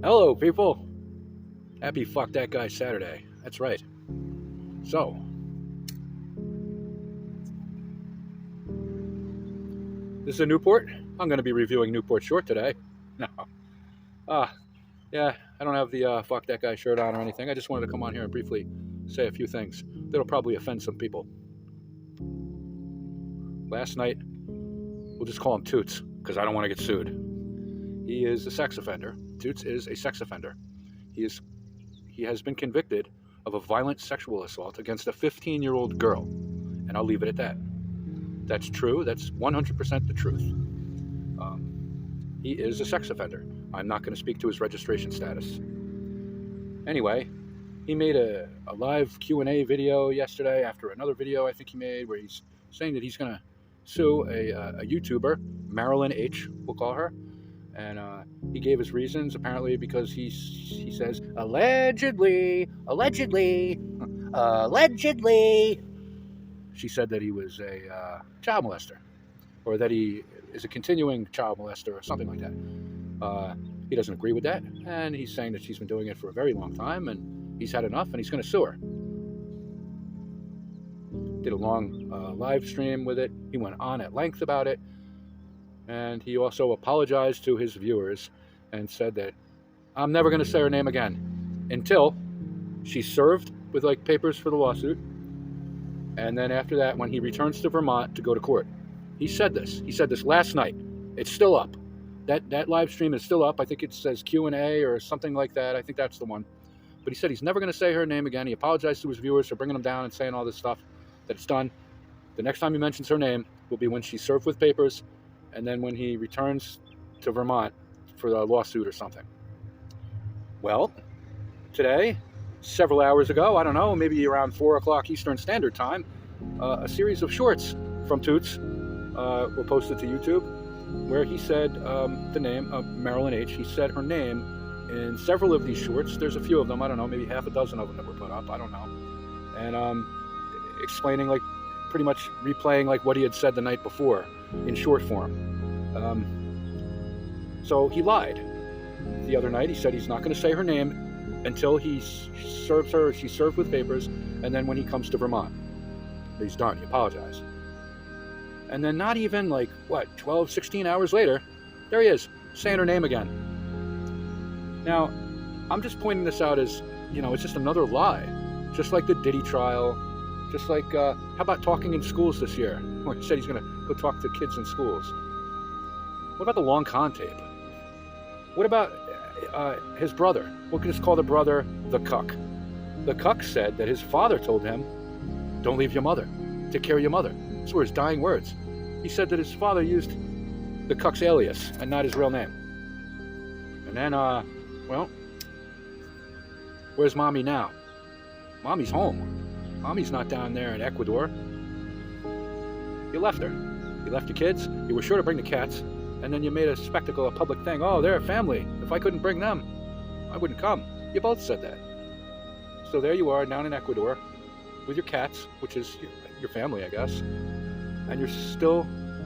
Hello, people. Happy Fuck That Guy Saturday. That's right. So, this is a Newport. I'm going to be reviewing Newport Short today. No. Yeah, I don't have the Fuck That Guy shirt on or anything. I just wanted to come on here and briefly say a few things that'll probably offend some people. Last night, we'll just call him Toots, because I don't want to get sued. He is a sex offender. Toots is a sex offender. He has been convicted of a violent sexual assault against a 15-year-old girl, and I'll leave it at that. That's true. That's 100% the truth. He is a sex offender. I'm not going to speak to his registration status. Anyway, he made a live Q&A video yesterday after another video I think he made where he's saying that he's going to sue a YouTuber, Marilyn H, we'll call her. And he gave his reasons, apparently because he says, allegedly, she said that he was a child molester, or that he is a continuing child molester, or something like that. He doesn't agree with that, and he's saying that she's been doing it for a very long time, and he's had enough, and he's going to sue her. Did a long live stream with it. He went on at length about it. And he also apologized to his viewers and said that I'm never going to say her name again until she's served with papers for the lawsuit. And then after that, when he returns to Vermont to go to court. He said this last night. It's still up. That live stream is still up. I think it says Q&A or something like that. I think that's the one. But he said he's never going to say her name again. He apologized to his viewers for bringing them down and saying all this stuff, that it's done. The next time he mentions her name will be when she's served with papers, and then when he returns to Vermont for a lawsuit or something. Well, today, several hours ago, I don't know, maybe around 4 o'clock Eastern Standard Time, a series of shorts from Toots were posted to YouTube, where he said the name of Marilyn H. He said her name in several of these shorts. There's a few of them, I don't know, maybe half a dozen of them that were put up, I don't know. And explaining, pretty much replaying what he had said the night before in short form. So he lied the other night. He said he's not going to say her name until he serves her, or she's served with papers, and then when he comes to Vermont. He's done. He apologized. And then not even 12, 16 hours later, there he is, saying her name again. Now, I'm just pointing this out as, it's just another lie. Just like the Diddy trial. Just like, how about talking in schools this year? Where he said he's going to go talk to kids in schools. What about the long con tape? What about his brother? We'll just call the brother the cuck. The cuck said that his father told him, don't leave your mother. Take care of your mother. Those were his dying words. He said that his father used the cuck's alias and not his real name. And then, where's Mommy now? Mommy's home. Mommy's not down there in Ecuador. You left her. You left your kids. You were sure to bring the cats. And then you made a spectacle, a public thing. Oh, they're a family. If I couldn't bring them, I wouldn't come. You both said that. So there you are down in Ecuador with your cats, which is your family, I guess. And you're still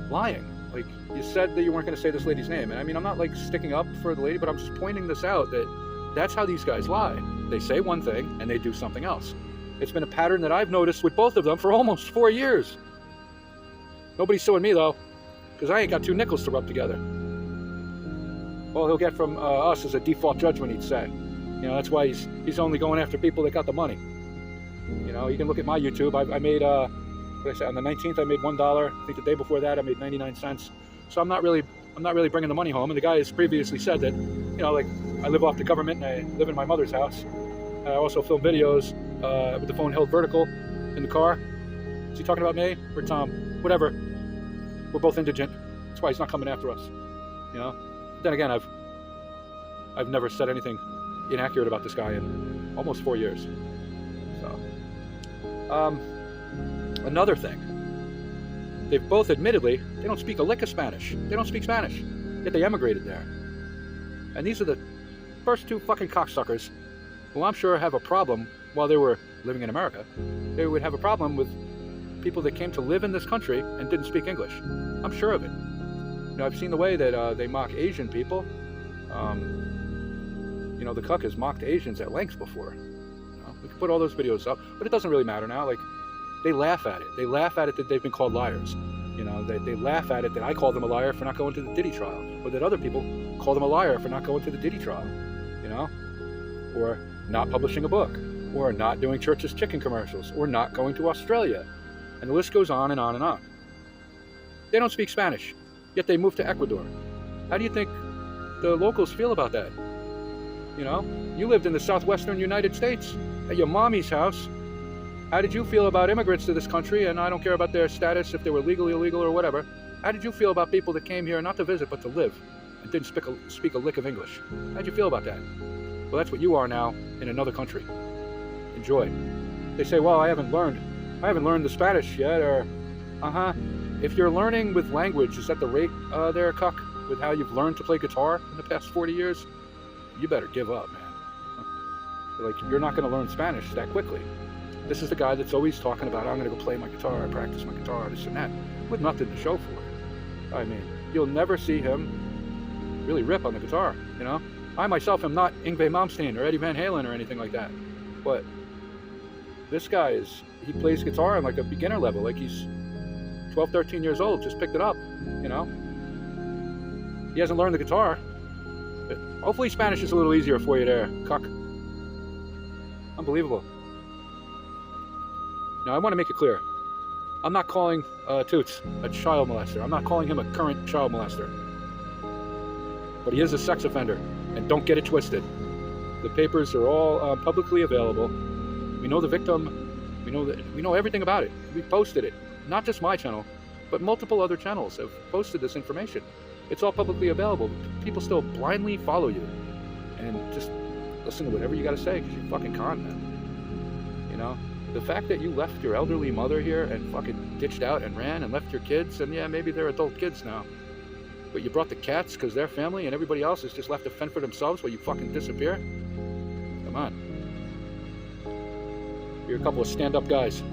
lying. You said that you weren't going to say this lady's name. And I mean, I'm not sticking up for the lady, but I'm just pointing this out that that's how these guys lie. They say one thing and they do something else. It's been a pattern that I've noticed with both of them for almost 4 years. Nobody's suing me, though, because I ain't got 2 nickels to rub together. All he'll get from us is a default judgment, he'd say. That's why he's only going after people that got the money. You can look at my YouTube. I made, on the 19th, I made $1. I think the day before that, I made 99 cents. So I'm not really bringing the money home. And the guy has previously said that, I live off the government and I live in my mother's house. I also film videos with the phone held vertical in the car. Is he talking about me or Tom? Whatever. We're both indigent. That's why he's not coming after us. Then again, I've never said anything inaccurate about this guy in almost 4 years. So, another thing. They've both admittedly, they don't speak a lick of Spanish. They don't speak Spanish. Yet they emigrated there. And these are the first 2 fucking cocksuckers who I'm sure have a problem while they were living in America. They would have a problem with people that came to live in this country and didn't speak English. I'm sure of it. I've seen the way that they mock Asian people. You know, the cuck has mocked Asians at length before. You know, we can put all those videos up, but it doesn't really matter now. Like, they laugh at it. They laugh at it that they've been called liars. You know, they laugh at it that I called them a liar for not going to the Diddy trial, or that other people call them a liar for not going to the Diddy trial, you know, or not publishing a book, or not doing Church's chicken commercials, or not going to Australia. And the list goes on and on and on. They don't speak Spanish, yet they moved to Ecuador. How do you think the locals feel about that? You know, you lived in the southwestern United States at your mommy's house. How did you feel about immigrants to this country? And I don't care about their status, if they were legally illegal or whatever. How did you feel about people that came here not to visit but to live and didn't speak a lick of English? How'd you feel about that? Well, that's what you are now in another country. Enjoy. They say, well, I haven't learned the Spanish yet, or if you're learning with language, is that the rate there, cuck, with how you've learned to play guitar in the past 40 years? You better give up, man. Like, you're not going to learn Spanish that quickly. This is the guy that's always talking about, I'm going to go play my guitar, I practice my guitar, this and that, with nothing to show for it. I mean, you'll never see him really rip on the guitar, you know? I myself am not Yngwie Malmsteen or Eddie Van Halen or anything like that, but this guy he plays guitar on like a beginner level, like he's 12, 13 years old, just picked it up, you know? He hasn't learned the guitar. But hopefully Spanish is a little easier for you there, cuck. Unbelievable. Now, I want to make it clear. I'm not calling Toots a child molester. I'm not calling him a current child molester. But he is a sex offender, and don't get it twisted. The papers are all publicly available. We know the victim. We know everything about it. We posted it. Not just my channel, but multiple other channels have posted this information. It's all publicly available. People still blindly follow you, and just listen to whatever you got to say because you're fucking con, man. You know. The fact that you left your elderly mother here and fucking ditched out and ran and left your kids, and yeah, maybe they're adult kids now, but you brought the cats because their family and everybody else is just left to fend for themselves while you fucking disappear? Come on. You're a couple of stand-up guys.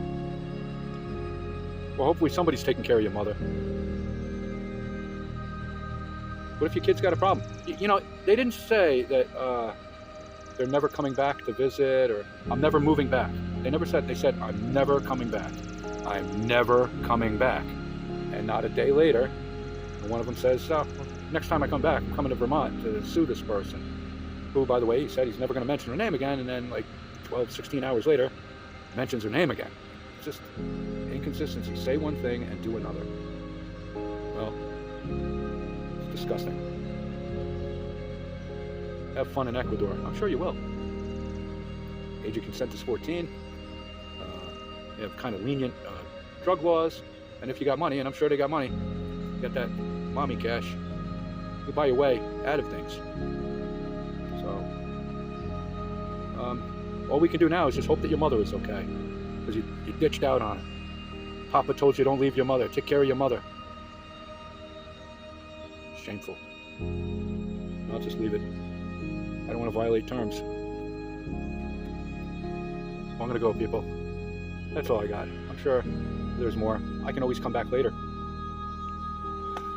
Well, hopefully somebody's taking care of your mother. What if your kid's got a problem? You know, they didn't say that they're never coming back to visit, or I'm never moving back. They never said, they said, I'm never coming back. I'm never coming back. And not a day later, one of them says, next time I come back, I'm coming to Vermont to sue this person. Who, by the way, he said he's never going to mention her name again, and then like 12, 16 hours later, mentions her name again. It's just inconsistency. Say one thing and do another. Well, it's disgusting. Have fun in Ecuador. I'm sure you will. Age of consent is 14. They have kind of lenient drug laws. And if you got money, and I'm sure they got money, you got that mommy cash, you buy your way out of things. So, all we can do now is just hope that your mother is okay. Because you ditched out on her. Papa told you don't leave your mother. Take care of your mother. Shameful. I'll just leave it. I don't want to violate terms. I'm going to go, people. That's all I got. I'm sure there's more. I can always come back later.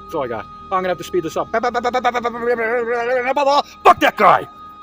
That's all I got. I'm going to have to speed this up. Fuck that guy!